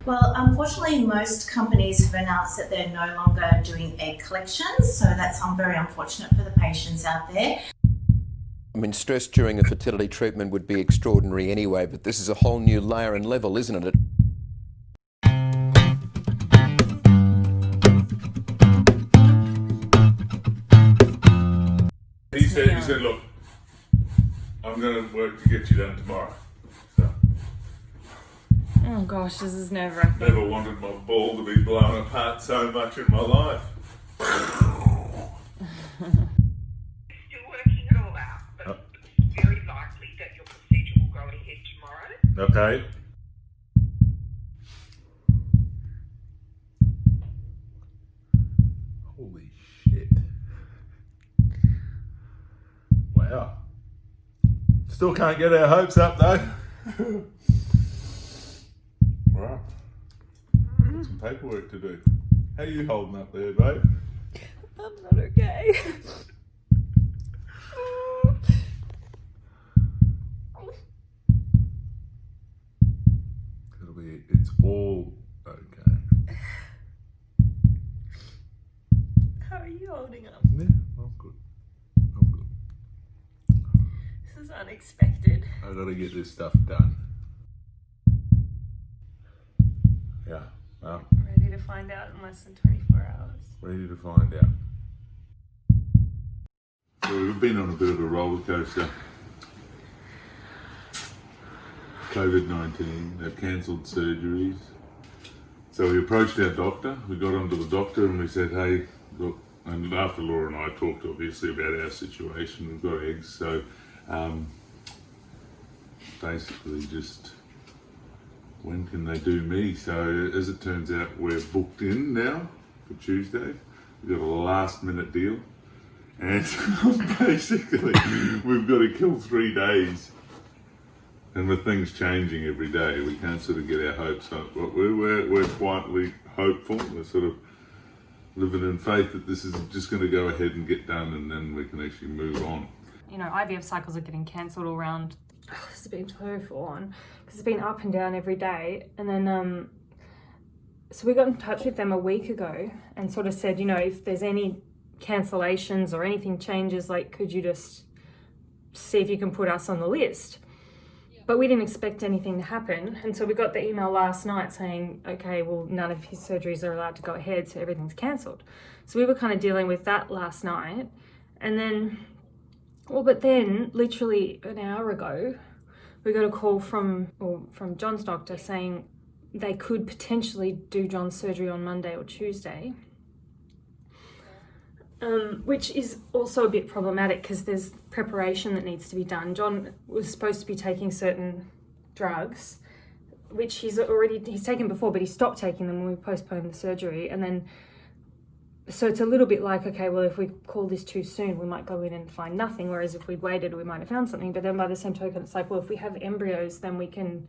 Well, unfortunately, most companies have announced that they're no longer doing egg collections, so that's very unfortunate for the patients out there. I mean, stress during a fertility treatment would be extraordinary anyway, but this is a whole new layer and level, isn't it? He said, look, I'm going to work to get you done tomorrow. So, oh gosh, this is nerve-wracking. never wanted my ball to be blown apart so much in my life. Still working it all out, but it's very likely that your procedure will go ahead tomorrow. Okay. Holy shit. Wow. Still can't get our hopes up though. Right. Got some paperwork to do. How you holding up there, babe? I'm not okay. It's all okay. How are you holding up? Yeah, I'm good. I'm good. This is unexpected. I gotta get this stuff done. Yeah, well, Ready to find out in less than 24 hours. ready to find out. So we've been on a bit of a roller coaster. COVID-19, they've cancelled surgeries. So we approached our doctor, we got onto the doctor and we said, hey, look, and after Laura and I talked obviously about our situation, we've got eggs, so basically just, when can they do me? So as it turns out, we're booked in now for Tuesday. We've got a last minute deal. And basically, we've got to kill 3 days. And with things changing every day, we can't sort of get our hopes up. But we're quietly hopeful. We're sort of living in faith that this is just going to go ahead and get done, and then we can actually move on. You know, IVF cycles are getting cancelled all around. Oh, this has been so full on because it's been up and down every day. And then, so we got in touch with them a week ago and sort of said, you know, if there's any cancellations or anything changes, like, could you just see if you can put us on the list? But we didn't expect anything to happen. And so we got the email last night saying, okay, well, none of his surgeries are allowed to go ahead, so everything's cancelled. So we were kind of dealing with that last night. And then, but then literally an hour ago, we got a call from Jon's doctor saying they could potentially do Jon's surgery on Monday or Tuesday. Which is also a bit problematic because there's preparation that needs to be done. Jon was supposed to be taking certain drugs, which he's taken before, but he stopped taking them when we postponed the surgery. And then, so it's a little bit like, okay, well, if we call this too soon, we might go in and find nothing. Whereas if we'd waited, we might have found something. But then by the same token, it's like, well, if we have embryos, then we can,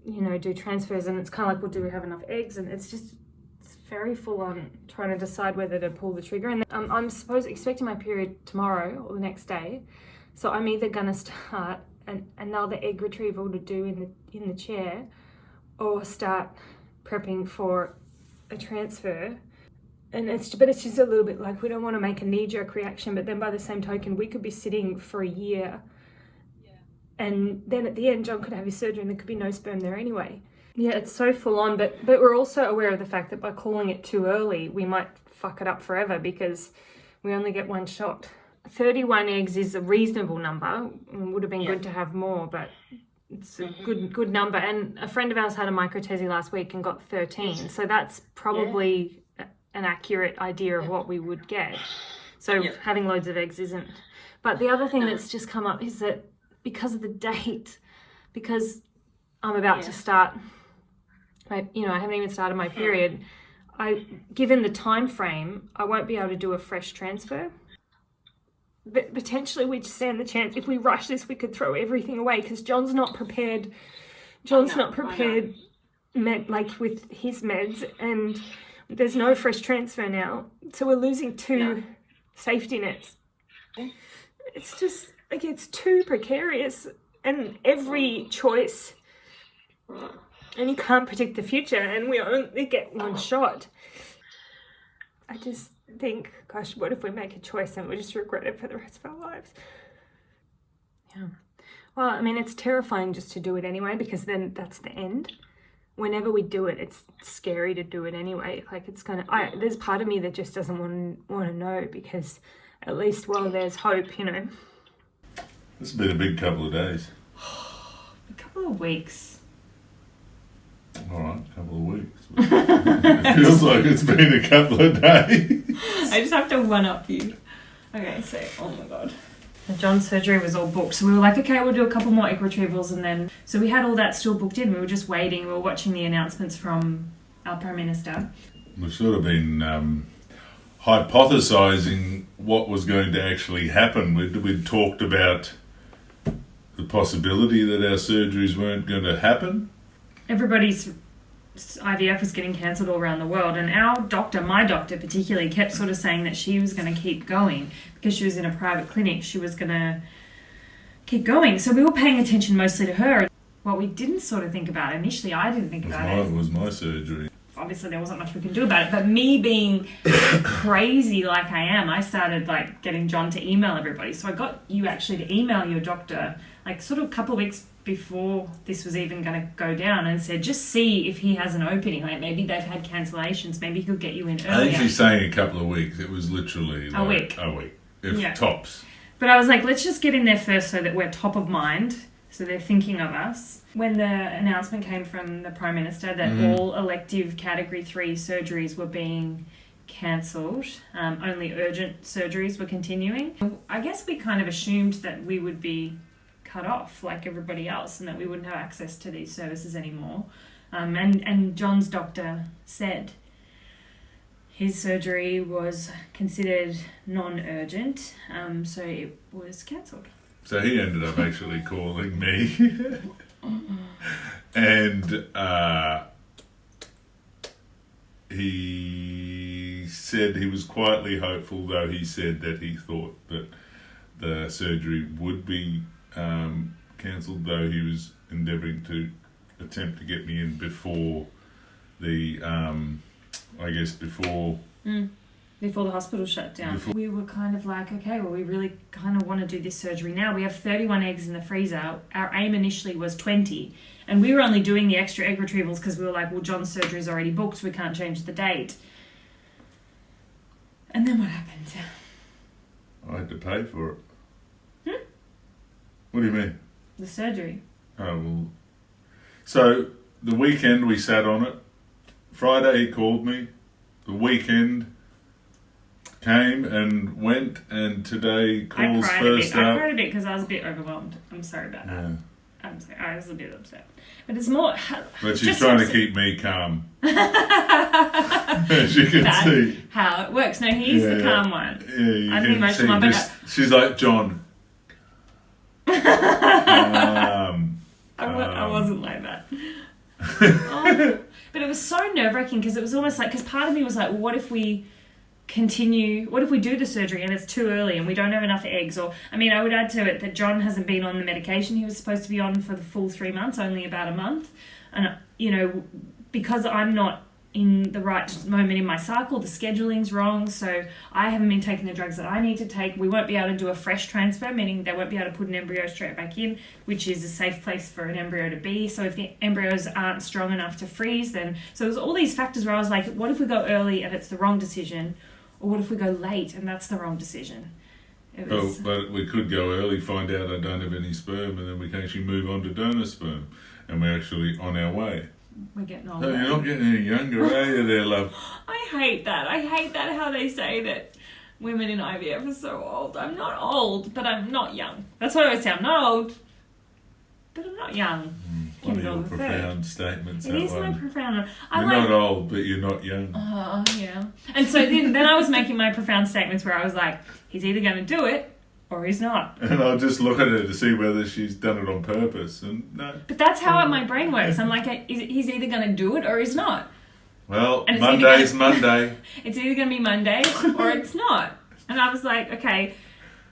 you know, do transfers. And it's kind of like, well, do we have enough eggs? And it's very full on trying to decide whether to pull the trigger. And I'm expecting my period tomorrow or the next day. So I'm either going to start another egg retrieval to do in the chair, or start prepping for a transfer. And it's just a little bit like, we don't want to make a knee-jerk reaction, but then by the same token, we could be sitting for a year. And then at the end, Jon could have his surgery and there could be no sperm there anyway. Yeah, it's so full on, but we're also aware of the fact that by calling it too early, we might fuck it up forever because we only get one shot. 31 eggs is a reasonable number. It would have been good to have more, but it's a good number. And a friend of ours had a MicroTESE last week and got 13. So that's probably an accurate idea of what we would get. So having loads of eggs isn't. But the other thing that's just come up is that because of the date, because I'm about to start, I haven't even started my period, given the time frame, I won't be able to do a fresh transfer. But potentially we stand the chance, if we rush this, we could throw everything away because Jon's not prepared. Like with his meds, and there's no fresh transfer now. So we're losing 2 safety nets. It's just, like, it's too precarious, and every choice And you can't predict the future, and we only get one shot. I just think, gosh, what if we make a choice and we just regret it for the rest of our lives? Yeah. Well, I mean, it's terrifying just to do it anyway, because then that's the end. Whenever we do it, it's scary to do it anyway. Like, it's there's part of me that just doesn't want to know, because at least while there's hope, you know. This has been a big couple of days. A couple of weeks. All right, a couple of weeks. It feels like it's been a couple of days. I just have to one-up you. Okay, so, oh my God. John's surgery was all booked. So we were like, okay, we'll do a couple more egg retrievals. And then, so we had all that still booked in. We were just waiting. We were watching the announcements from our Prime Minister. We've sort of been hypothesising what was going to actually happen. We'd talked about the possibility that our surgeries weren't going to happen. Everybody's IVF was getting cancelled all around the world, and our doctor, my doctor particularly, kept sort of saying that she was going to keep going because she was in a private clinic. She was going to keep going. So we were paying attention mostly to her. What we didn't sort of think about initially, I didn't think about it. It was my surgery. Obviously, there wasn't much we could do about it, but me being crazy like I am, I started like getting John to email everybody. So I got you actually to email your doctor, like sort of a couple of weeks before this was even going to go down, and said, just see if he has an opening. Like, maybe they've had cancellations. Maybe he could get you in earlier. I think she's saying a couple of weeks. It was literally like a week. If tops. But I was like, let's just get in there first so that we're top of mind, so they're thinking of us. When the announcement came from the Prime Minister that all elective Category 3 surgeries were being cancelled, only urgent surgeries were continuing, I guess we kind of assumed that we would be cut off like everybody else, and that we wouldn't have access to these services anymore. And John's doctor said his surgery was considered non-urgent, so it was cancelled. So he ended up actually calling me and he said he was quietly hopeful, though he said that he thought that the surgery would be cancelled, though he was endeavouring to attempt to get me in before the, before the hospital shut down. We were kind of like, okay, well, we really kind of want to do this surgery now. We have 31 eggs in the freezer. Our aim initially was 20, and we were only doing the extra egg retrievals because we were like, well, John's surgery is already booked, so we can't change the date. And then what happened? I had to pay for it. What do you mean? The surgery. Oh, well. So the weekend we sat on it. Friday he called me. The weekend came and went, and today calls first up. I cried a bit because I was a bit overwhelmed. I'm sorry about that. I'm sorry. I was a bit upset. But it's more... But she's trying to keep me calm. As you can see. How it works. No, he's the calm one. Yeah, you I'm can the emotional one. She's like, John... I wasn't like that. But it was so nerve-wracking because it was almost like, because part of me was like, well, what if we do the surgery and it's too early and we don't have enough eggs? Or, I mean, I would add to it that John hasn't been on the medication he was supposed to be on for the full 3 months, only about a month. And, you know, because I'm not in the right moment in my cycle, the scheduling's wrong, so I haven't been taking the drugs that I need to take. We won't be able to do a fresh transfer, meaning they won't be able to put an embryo straight back in, which is a safe place for an embryo to be. So if the embryos aren't strong enough to freeze, then... So there's all these factors where I was like, what if we go early and it's the wrong decision? Or what if we go late and that's the wrong decision? But we could go early, find out I don't have any sperm, and then we can actually move on to donor sperm. And we're actually on our way. We're getting older. Oh, you're not getting any younger, are you there, love? I hate that. I hate that how they say that women in IVF are so old. I'm not old, but I'm not young. That's what I always say. I'm not old, but I'm not young. One of your profound statements. It is my profound. You're not old, but you're not young. Oh, yeah. And so then I was making my profound statements where I was like, he's either going to do it or he's not. And I'll just look at her to see whether she's done it on purpose. And no. But that's how my brain works. I'm like, he's either going to do it or he's not. Well, Monday's Monday. It's either going to be Monday or it's not. And I was like, okay.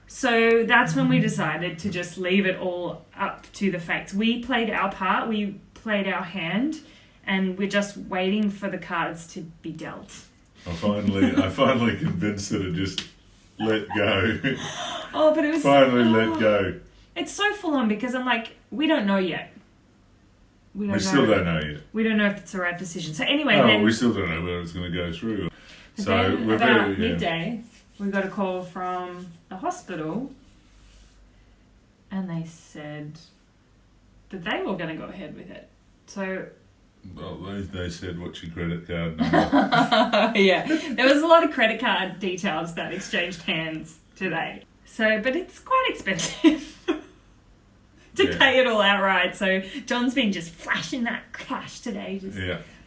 So that's when we decided to just leave it all up to the facts. We played our part. We played our hand, and we're just waiting for the cards to be dealt. I finally convinced her to just let go. Oh, but it was Finally let go. It's so full on because I'm like, we don't know yet. We still don't know yet. We don't know if it's the right decision. So anyway, we still don't know whether it's going to go through. So then we're about midday, we got a call from the hospital, and they said that they were going to go ahead with it. So. Well, they said, what's your credit card number? Yeah, there was a lot of credit card details that exchanged hands today. So, but it's quite expensive to pay it all outright. So John's been just flashing that cash today, just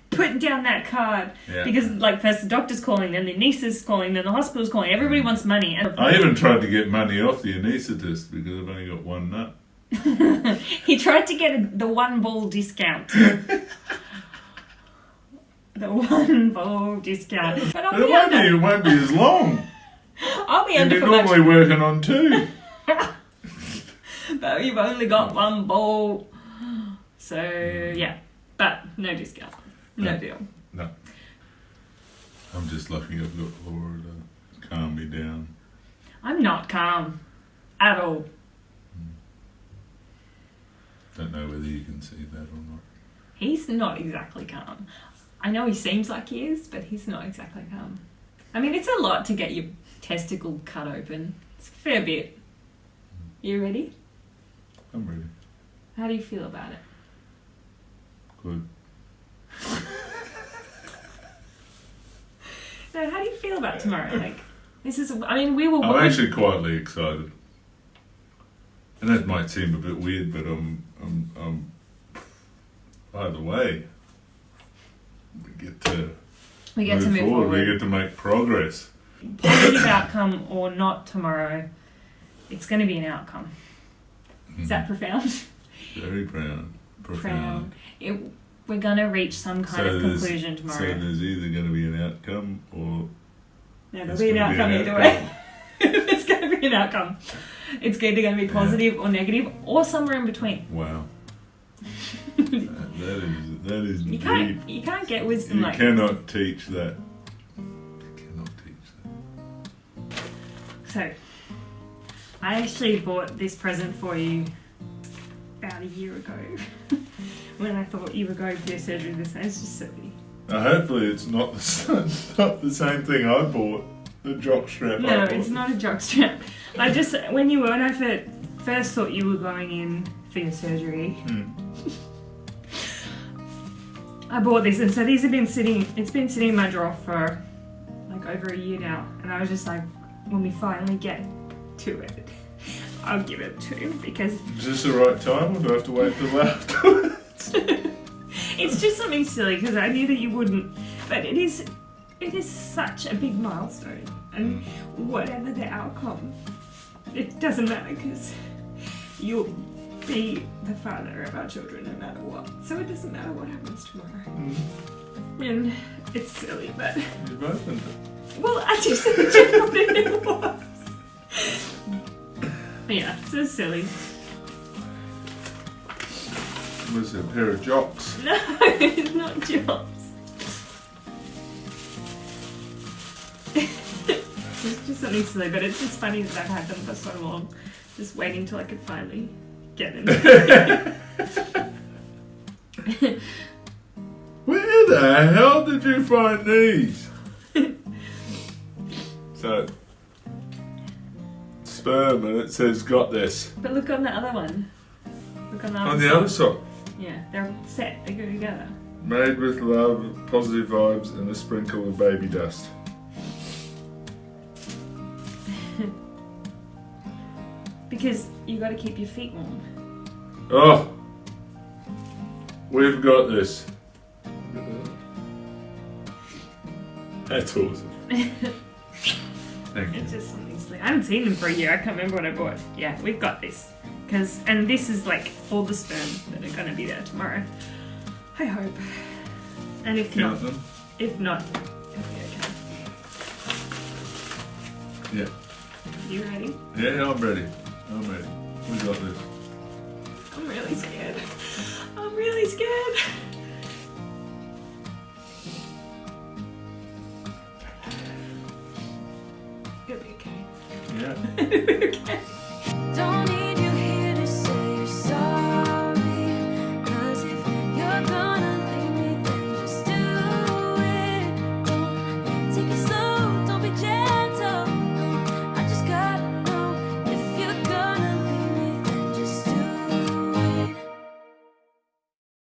putting down that card. Yeah. Because like first the doctor's calling, then the anaesthetist calling, then the hospital's calling. Everybody wants money. And I even tried to get money off the anaesthetist because I've only got one nut. He tried to get the one ball discount. The one ball discount. But it won't be as long. I'll be under. You're normally working on 2. But you've only got one ball. So yeah. But no discount. No deal. No. I'm just lucky I've got Laura to calm me down. I'm not calm. At all. Don't know whether you can see that or not. He's not exactly calm. I know he seems like he is, but he's not exactly calm. I mean, it's a lot to get your testicle cut open. It's a fair bit. You ready? I'm ready. How do you feel about it? Good. So how do you feel about tomorrow? Like, this is, I mean, we will... I'm actually quietly excited. And that might seem a bit weird, but I'm by the way, we get to move forward. We get to make progress. Positive outcome or not tomorrow, it's going to be an outcome. Is that profound? Very profound. We're going to reach some kind of conclusion tomorrow. So there's either going to be an outcome or... No, there'll be an outcome either way. It's going to be an outcome. It's either going to be positive or negative or somewhere in between. Wow. that is you deep. You can't get wisdom like You cannot teach that. So, I actually bought this present for you about a year ago when I thought you were going for your surgery this day. It's just silly. Hopefully it's not the same thing I bought. The jockstrap. No, it's not a jockstrap. When I first thought you were going in for your surgery, I bought this, and so these have been sitting. It's been sitting in my drawer for like over a year now, and I was just like, when we finally get to it, I'll give it to him because. Is this the right time, or do I have to wait till afterwards? It's just something silly because I knew that you wouldn't, but it is such a big milestone, and whatever the outcome, it doesn't matter because you'll be the father of our children no matter what. So it doesn't matter what happens tomorrow. And it's silly, but you've opened it. Well, I just said what it was. Yeah, so silly. Was it a pair of jocks? No, it's not jocks. It's just something silly, but it's just funny that I've had them for so long. Just waiting till I could finally get them. Where the hell did you find these? So, sperm, and it says got this. But look on the other one. Look on the other On the other side. Yeah, they're set. They go together. Made with love, positive vibes, and a sprinkle of baby dust. Because you got to keep your feet warm. Oh, we've got this. That's awesome. Thank you. It's just something silly. I haven't seen them for a year. I can't remember what I bought. Yeah, we've got this. And this is like all the sperm that are going to be there tomorrow. I hope. And if not, it'll be okay. Yeah. You ready? Yeah, I'm ready. We got this. I'm really scared. I'm really really scared. You'll be okay. Yeah. You'll be okay. Don't